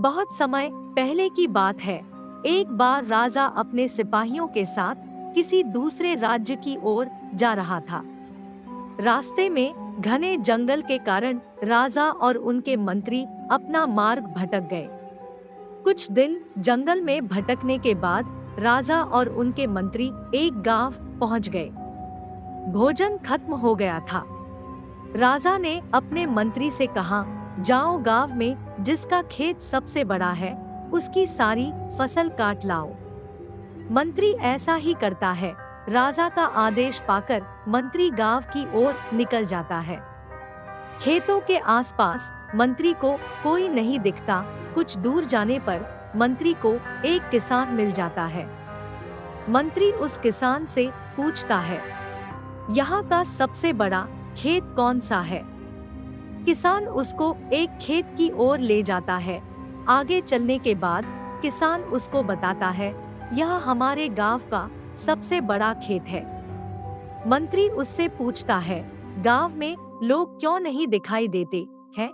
बहुत समय पहले की बात है। एक बार राजा अपने सिपाहियों के साथ किसी दूसरे राज्य की ओर जा रहा था। रास्ते में घने जंगल के कारण राजा और उनके मंत्री अपना मार्ग भटक गए। कुछ दिन जंगल में भटकने के बाद राजा और उनके मंत्री एक गांव पहुंच गए। भोजन खत्म हो गया था। राजा ने अपने मंत्री से कहा, जाओ गांव में जिसका खेत सबसे बड़ा है उसकी सारी फसल काट लाओ। मंत्री ऐसा ही करता है। राजा का आदेश पाकर मंत्री गांव की ओर निकल जाता है। खेतों के आसपास मंत्री को कोई नहीं दिखता। कुछ दूर जाने पर मंत्री को एक किसान मिल जाता है। मंत्री उस किसान से पूछता है, यहाँ का सबसे बड़ा खेत कौन सा है? किसान उसको एक खेत की ओर ले जाता है। आगे चलने के बाद किसान उसको बताता है, यह हमारे गांव का सबसे बड़ा खेत है। मंत्री उससे पूछता है, गांव में लोग क्यों नहीं दिखाई देते हैं?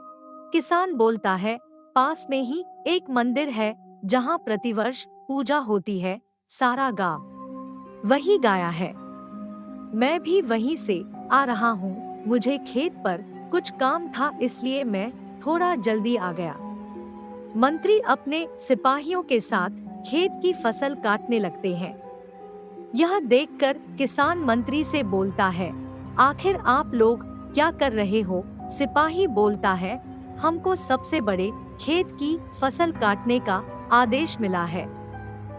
किसान बोलता है, पास में ही एक मंदिर है जहां प्रतिवर्ष पूजा होती है। सारा गांव वही गया है। मैं भी वहीं से आ रहा हूँ। मुझे खेत पर कुछ काम था इसलिए मैं थोड़ा जल्दी आ गया। मंत्री अपने सिपाहियों के साथ खेत की फसल काटने लगते हैं। यह देखकर किसान मंत्री से बोलता है, आखिर आप लोग क्या कर रहे हो? सिपाही बोलता है, हमको सबसे बड़े खेत की फसल काटने का आदेश मिला है।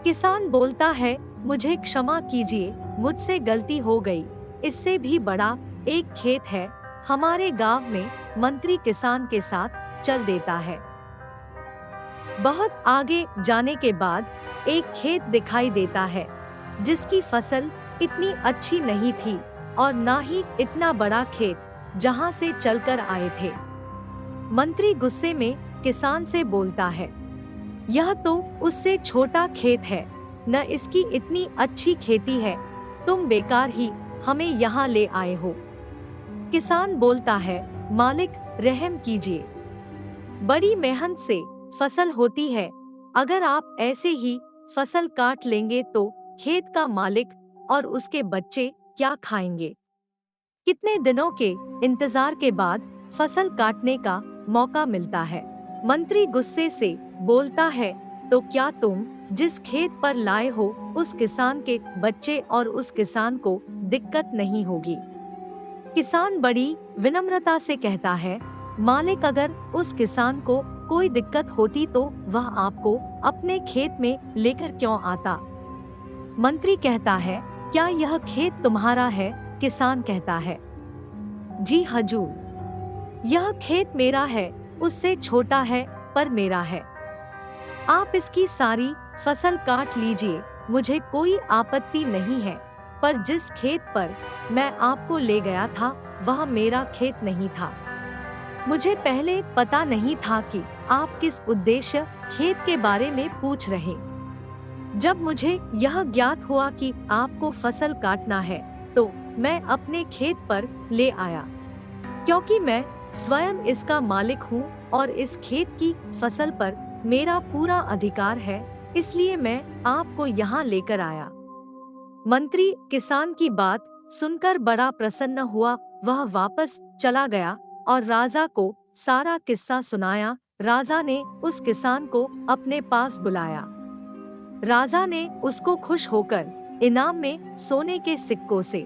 किसान बोलता है, मुझे क्षमा कीजिए, मुझसे गलती हो गई। इससे भी बड़ा एक खेत है हमारे गांव में। मंत्री किसान के साथ चल देता है। बहुत आगे जाने के बाद एक खेत दिखाई देता है जिसकी फसल इतनी अच्छी नहीं थी और ना ही इतना बड़ा खेत जहां से चलकर आए थे। मंत्री गुस्से में किसान से बोलता है, यह तो उससे छोटा खेत है, न इसकी इतनी अच्छी खेती है। तुम बेकार ही हमें यहाँ ले आए हो। किसान बोलता है, मालिक रहम कीजिए, बड़ी मेहनत से फसल होती है। अगर आप ऐसे ही फसल काट लेंगे तो खेत का मालिक और उसके बच्चे क्या खाएंगे? कितने दिनों के इंतजार के बाद फसल काटने का मौका मिलता है। मंत्री गुस्से से बोलता है, तो क्या तुम जिस खेत पर लाए हो उस किसान के बच्चे और उस किसान को दिक्कत नहीं होगी? किसान बड़ी विनम्रता से कहता है, मालिक अगर उस किसान को कोई दिक्कत होती तो वह आपको अपने खेत में लेकर क्यों आता? मंत्री कहता है, क्या यह खेत तुम्हारा है? किसान कहता है, जी हजूर, यह खेत मेरा है, उससे छोटा है पर मेरा है। आप इसकी सारी फसल काट लीजिए, मुझे कोई आपत्ति नहीं है। पर जिस खेत पर मैं आपको ले गया था वह मेरा खेत नहीं था। मुझे पहले पता नहीं था कि आप किस उद्देश्य खेत के बारे में पूछ रहे। जब मुझे यह ज्ञात हुआ कि आपको फसल काटना है तो मैं अपने खेत पर ले आया, क्योंकि मैं स्वयं इसका मालिक हूँ और इस खेत की फसल पर मेरा पूरा अधिकार है, इसलिए मैं आपको यहाँ लेकर आया। मंत्री किसान की बात सुनकर बड़ा प्रसन्न हुआ। वह वापस चला गया और राजा को सारा किस्सा सुनाया। राजा ने उस किसान को अपने पास बुलाया। राजा ने उसको खुश होकर इनाम में सोने के सिक्कों से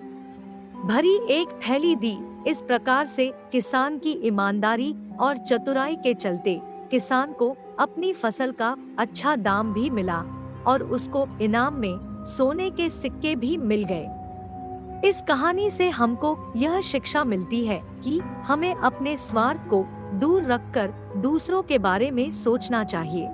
भरी एक थैली दी। इस प्रकार से किसान की ईमानदारी और चतुराई के चलते किसान को अपनी फसल का अच्छा दाम भी मिला और उसको इनाम में सोने के सिक्के भी मिल गए। इस कहानी से हमको यह शिक्षा मिलती है कि हमें अपने स्वार्थ को दूर रखकर दूसरों के बारे में सोचना चाहिए।